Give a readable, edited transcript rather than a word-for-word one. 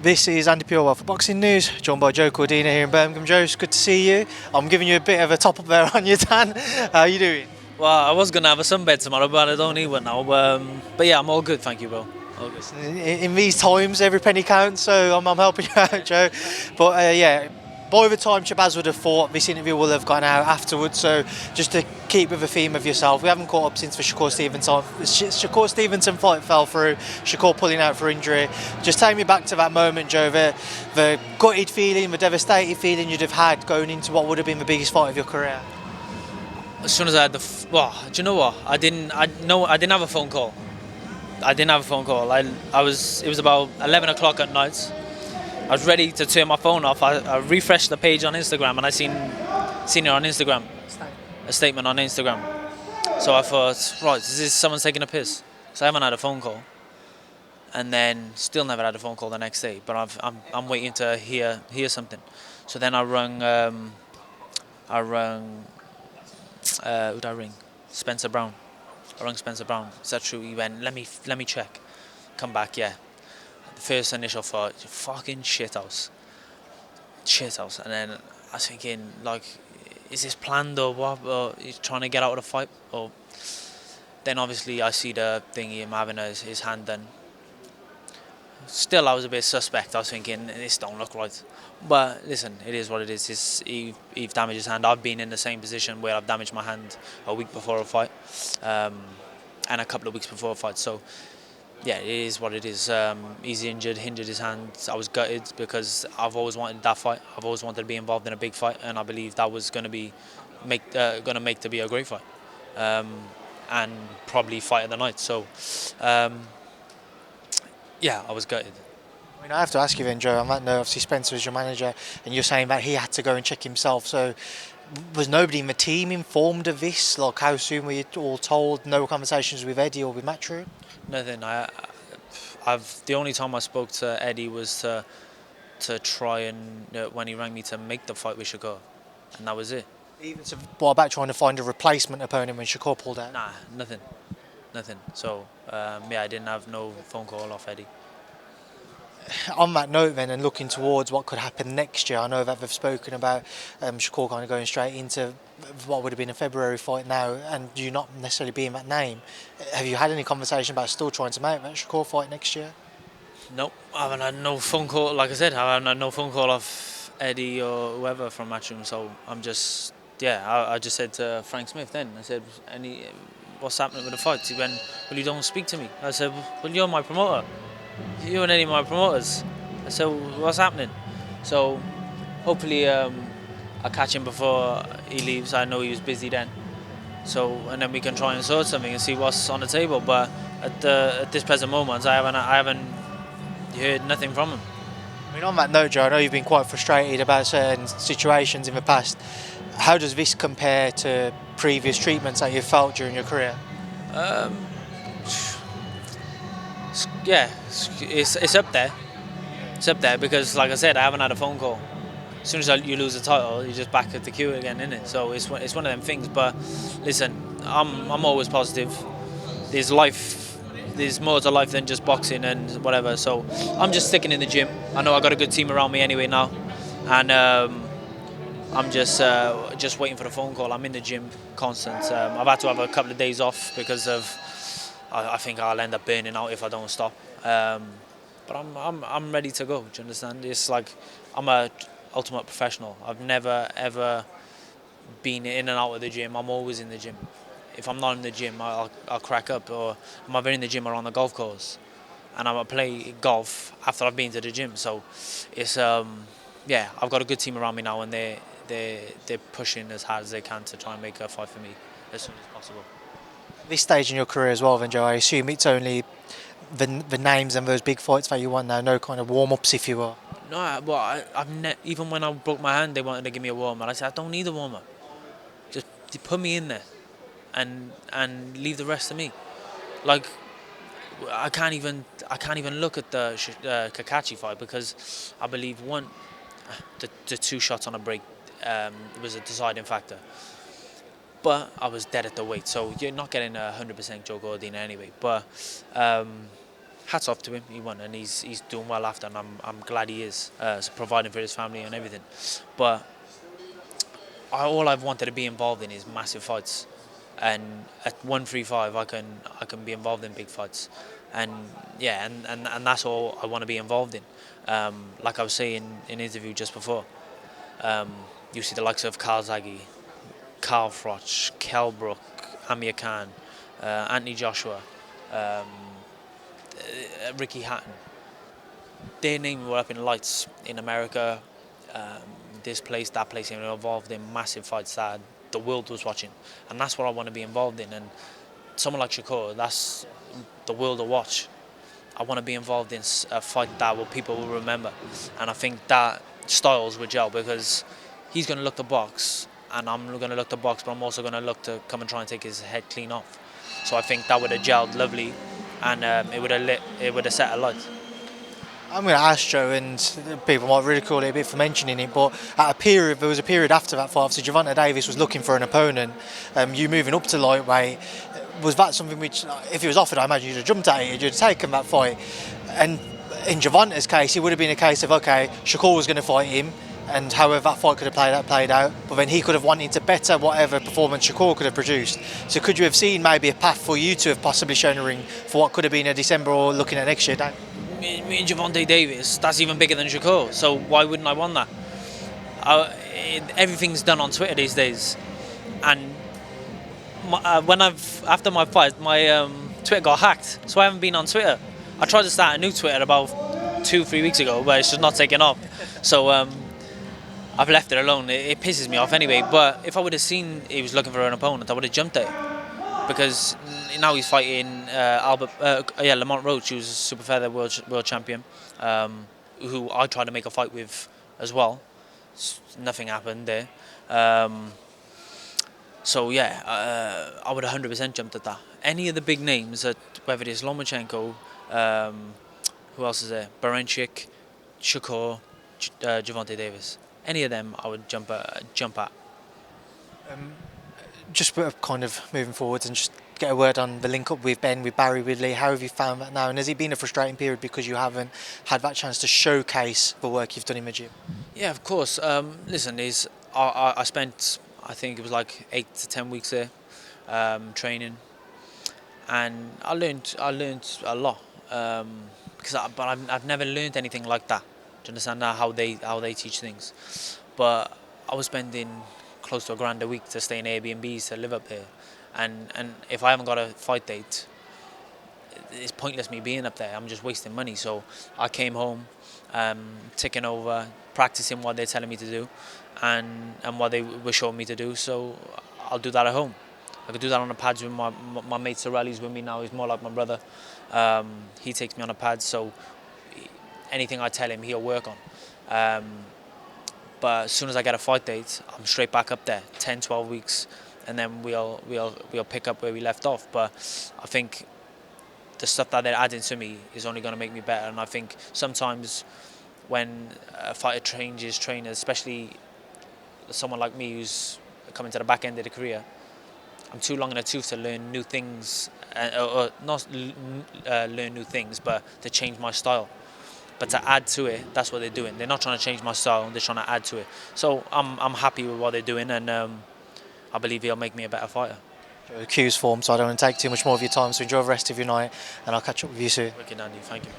This is Andi Purewal for Boxing News, joined by Joe Cordina here in Birmingham. Joe, it's good to see you. I'm giving you a bit of a top up there on your tan. How are you doing? Well, I was going to have a sunbed tomorrow, but I don't need one now. But yeah, I'm all good, thank you, bro. All good. In these times, every penny counts, so I'm helping you out, Joe. But yeah, by the time Shabazz would have thought, this interview will have gone out afterwards. So just to keep with the theme of yourself, we haven't caught up since the Shakur Stevenson fight fell through, Shakur pulling out for injury. Just take me back to that moment, Joe, the gutted feeling, the devastated feeling you'd have had going into what would have been the biggest fight of your career. As soon as I had well, do you know what? I didn't have a phone call. I didn't have a phone call. It was about 11 o'clock at night. I was ready to turn my phone off. I refreshed the page on Instagram and I seen it on Instagram. A statement on Instagram. So I thought, right, is this someone's taking a piss? So I haven't had a phone call. And then still never had a phone call the next day. But I'm waiting to hear something. So then I rung who'd I ring? Spencer Brown. I rang Spencer Brown. Is that true? He went, let me check. Come back, yeah. The first initial thought, fucking shithouse. Shithouse. And then I was thinking, like, is this planned or what? Or he's trying to get out of the fight? Or then obviously I see the thingy, him having his hand done. Still, I was a bit suspect. I was thinking, this don't look right. But listen, it is what it is. He's damaged his hand. I've been in the same position where I've damaged my hand a week before a fight, and a couple of weeks before a fight. So, yeah, it is what it is. He's injured his hand. I was gutted because I've always wanted that fight. I've always wanted to be involved in a big fight, and I believe that was going to make to be a great fight, and probably fight of the night. So. Yeah, I was gutted. I mean, I have to ask you then, Joe, on that note, obviously Spencer is your manager and you're saying that he had to go and check himself, so was nobody in the team informed of this? Like, how soon were you all told? No conversations with Eddie or with Matchroom? Nothing. The only time I spoke to Eddie was to try and when he rang me to make the fight with Shakur, and that was it. Even to, what about trying to find a replacement opponent when Shakur pulled out? Nah, nothing. So yeah, I didn't have no phone call off Eddie. On that note then, and looking towards what could happen next year, I know that they've spoken about Shakur kind of going straight into what would have been a February fight now, and you not necessarily being that name. Have you had any conversation about still trying to make that Shakur fight next year? Nope, I haven't had no phone call. Like I said, I haven't had no phone call off Eddie or whoever from Matchroom. So I'm just, I just said to Frank Smith then, I said, what's happening with the fights? He went, well, you don't speak to me. I said, well, you're my promoter. You and any of my promoters. I said, what's happening? So hopefully I catch him before he leaves. I know he was busy then. So, and then we can try and sort something and see what's on the table. But at this present moment, I haven't heard nothing from him. I mean, on that note, Joe, I know you've been quite frustrated about certain situations in the past. How does this compare to previous treatments that you've felt during your career? Yeah, it's up there. It's up there because, like I said, I haven't had a phone call. As soon as you lose the title, you're just back at the queue again, isn't it? So it's one of them things. But listen, I'm always positive. There's life. There's more to life than just boxing and whatever. So I'm just sticking in the gym. I know I got a good team around me anyway now, and I'm just waiting for the phone call. I'm in the gym constant. I've had to have a couple of days off because of. I think I'll end up burning out if I don't stop. But I'm ready to go. Do you understand? It's like I'm a ultimate professional. I've never ever been in and out of the gym. I'm always in the gym. If I'm not in the gym, I'll crack up. Or I'm either in the gym or on the golf course, and I'm gonna play golf after I've been to the gym. So it's I've got a good team around me now, and they're pushing as hard as they can to try and make a fight for me as soon as possible. This stage in your career as well, then, Joe, I assume it's only the names and those big fights that you want now, no kind of warm-ups, if you will. No, well, even when I broke my hand, they wanted to give me a warm-up. I said, I don't need a warm-up. Just put me in there and leave the rest to me. Like, I can't even look at the Kakachi fight because I believe the two shots on a break was a deciding factor. But I was dead at the weight, so you're not getting 100% Joe Cordina anyway. But hats off to him. He won, and he's doing well after, and I'm glad he is, so providing for his family and everything. But all I've wanted to be involved in is massive fights, and at 135 I can be involved in big fights, and yeah, and that's all I want to be involved in. Like I was saying in an interview just before, you see the likes of Carl Zaghi, Carl Froch, Kell Brook, Amir Khan, Anthony Joshua, Ricky Hatton. Their names were up in lights in America, this place, that place, and involved in massive fights that the world was watching, and that's what I want to be involved in. And someone like Shakur, that's the world will watch. I want to be involved in a fight that people will remember, and I think that styles would gel because he's going to look to box, and I'm going to look to box, but I'm also going to look to come and try and take his head clean off. So I think that would have gelled lovely, and it would have set a light. I'm going to ask Joe, and people might ridicule it a bit for mentioning it, but there was a period after that fight, obviously Gervonta Davis was looking for an opponent. You moving up to lightweight, was that something which, if it was offered, I imagine you'd have jumped at it, you'd have taken that fight? And in Gervonta's case, it would have been a case of, okay, Shakur was going to fight him, and however that fight could have played out, but then he could have wanted to better whatever performance Shakur could have produced. So could you have seen maybe a path for you to have possibly shown a ring for what could have been a December or looking at next year? Me and Gervonta Davis, that's even bigger than Shakur, so why wouldn't I want that? Everything's done on Twitter these days, and after my fight, my Twitter got hacked, so I haven't been on Twitter. I tried to start a new Twitter about 2-3 weeks ago, but it's just not taken off. So I've left it alone. It pisses me off anyway. But if I would have seen he was looking for an opponent, I would have jumped at it, because now he's fighting Lamont Roach, who's a super featherweight world champion, who I tried to make a fight with as well. Nothing happened there. So yeah, I would 100% jumped at that. Any of the big names, whether it is Lomachenko, who else is there? Barenchik, Shakur, Gervonta Davis. Any of them, I would jump at. Just kind of moving forwards and just get a word on the link up with Ben, with Barry, with Lee. How have you found that now? And has it been a frustrating period because you haven't had that chance to showcase the work you've done in the gym? Yeah, of course. Listen, I spent, I think it was like 8 to 10 weeks there, training, and I learned a lot. But I've never learned anything like that. Do you understand how they teach things? But I was spending close to $1,000 a week to stay in Airbnbs to live up there, and if I haven't got a fight date, it's pointless me being up there. I'm just wasting money. So I came home, ticking over, practicing what they're telling me to do, and what they were showing me to do. So I'll do that at home. I could do that on the pads with my mate Sorelli's with me now. He's more like my brother. He takes me on the pads, so anything I tell him, he'll work on. But as soon as I get a fight date, I'm straight back up there, 10, 12 weeks, and then we'll pick up where we left off. But I think the stuff that they're adding to me is only going to make me better. And I think sometimes when a fighter changes trainers, especially someone like me who's coming to the back end of the career, I'm too long in the tooth to learn new things, or not learn new things, but to change my style. But to add to it, that's what they're doing. They're not trying to change my style, they're trying to add to it. So I'm happy with what they're doing, and I believe it'll make me a better fighter. The cue's formed, so I don't want to take too much more of your time, so enjoy the rest of your night, and I'll catch up with you soon. Wicked, Andy, thank you.